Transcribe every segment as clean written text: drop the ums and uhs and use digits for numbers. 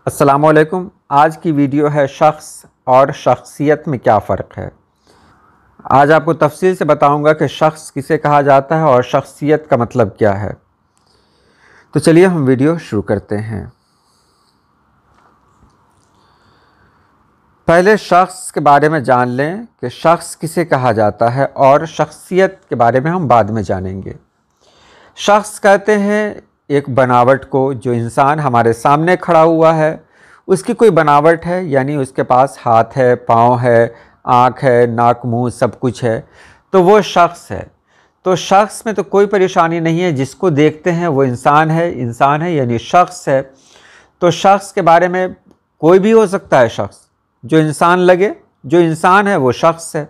अस्सलामुअलैकुम। आज की वीडियो है शख्स और शख्सियत में क्या फ़र्क है। आज आपको तफसील से बताऊंगा कि शख्स किसे कहा जाता है और शख्सियत का मतलब क्या है। तो चलिए हम वीडियो शुरू करते हैं। पहले शख्स के बारे में जान लें कि शख्स किसे कहा जाता है और शख्सियत के बारे में हम बाद में जानेंगे। शख्स कहते हैं एक बनावट को, जो इंसान हमारे सामने खड़ा हुआ है उसकी कोई बनावट है, यानी उसके पास हाथ है, पाँव है, आँख है, नाक, मुंह सब कुछ है, तो वो शख्स है। तो शख्स में तो कोई परेशानी नहीं है, जिसको देखते हैं वो इंसान है यानी शख्स है। तो शख्स के बारे में कोई भी हो सकता है, शख्स जो इंसान लगे, जो इंसान है वो शख्स है।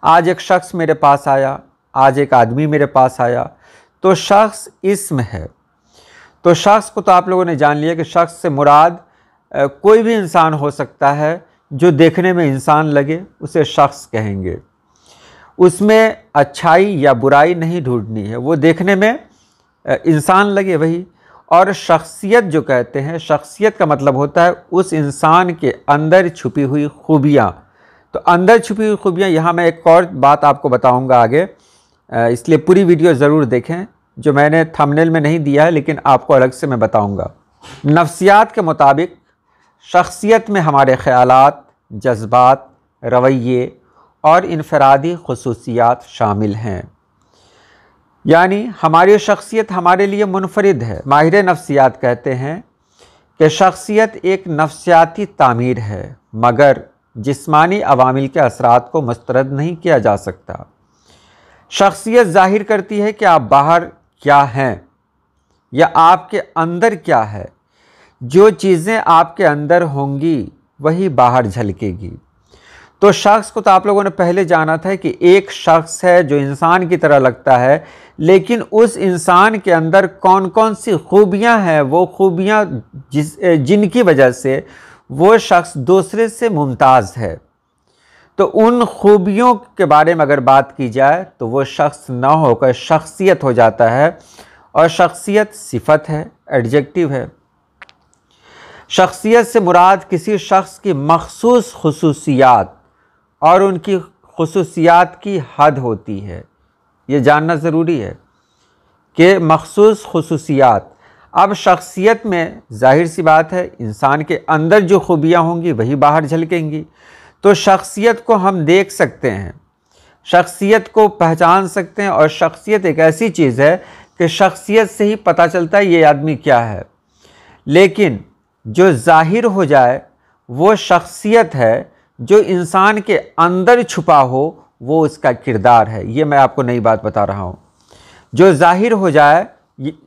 आज एक शख्स मेरे पास आया, आज एक आदमी मेरे पास आया, तो शख्स इस्म है। तो शख्स को तो आप लोगों ने जान लिया कि शख्स से मुराद कोई भी इंसान हो सकता है जो देखने में इंसान लगे, उसे शख्स कहेंगे। उसमें अच्छाई या बुराई नहीं ढूंढनी है, वो देखने में इंसान लगे वही। और शख्सियत जो कहते हैं, शख्सियत का मतलब होता है उस इंसान के अंदर छुपी हुई खूबियाँ। तो अंदर छुपी हुई खूबियाँ, यहाँ मैं एक और बात आपको बताऊँगा आगे, इसलिए पूरी वीडियो ज़रूर देखें, जो मैंने थंबनेल में नहीं दिया है लेकिन आपको अलग से मैं बताऊंगा। नफ्सियात के मुताबिक शख्सियत में हमारे ख़यालात, जज्बात, रवैये और इनफरादी खुसूसियात शामिल हैं। यानी हमारी शख्सियत हमारे लिए मुनफरिद है। माहिर नफ्सियात कहते हैं कि शख्सियत एक नफ्सियाती तामीर है, मगर जिस्मानी अवामिल के असरात को मुस्तरद नहीं किया जा सकता। शख्सियत जाहिर करती है कि आप बाहर क्या हैं या आपके अंदर क्या है। जो चीज़ें आपके अंदर होंगी वही बाहर झलकेगी। तो शख्स को तो आप लोगों ने पहले जाना था कि एक शख्स है जो इंसान की तरह लगता है, लेकिन उस इंसान के अंदर कौन कौन सी खूबियां हैं, वो खूबियां जिनकी वजह से वो शख्स दूसरे से मुमताज़ है। तो उन खूबियों के बारे में अगर बात की जाए तो वो शख्स ना होकर शख्सियत हो जाता है, और शख्सियत सिफत है, एडजेक्टिव है। शख्सियत से मुराद किसी शख्स की मखसूस खुसूसियात और उनकी खुसूसियात की हद होती है। ये जानना ज़रूरी है कि मखसूस खुसूसियात। अब शख्सियत में जाहिर सी बात है इंसान के अंदर जो खूबियाँ होंगी वही बाहर झलकेंगी। तो शख्सियत को हम देख सकते हैं, शख्सियत को पहचान सकते हैं, और शख्सियत एक ऐसी चीज़ है कि शख्सियत से ही पता चलता है ये आदमी क्या है। लेकिन जो जाहिर हो जाए वो शख्सियत है, जो इंसान के अंदर छुपा हो वो उसका किरदार है। ये मैं आपको नई बात बता रहा हूँ। जो जाहिर हो जाए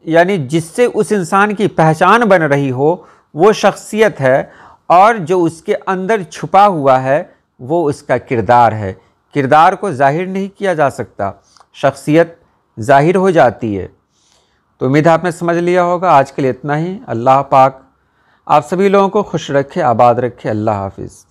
यानी जिससे उस इंसान की पहचान बन रही हो वो शख्सियत है, और जो उसके अंदर छुपा हुआ है वो उसका किरदार है। किरदार को जाहिर नहीं किया जा सकता, शख्सियत जाहिर हो जाती है। तो उम्मीद है आपने समझ लिया होगा। आज के लिए इतना ही। अल्लाह पाक आप सभी लोगों को खुश रखे, आबाद रखे। अल्लाह हाफिज़।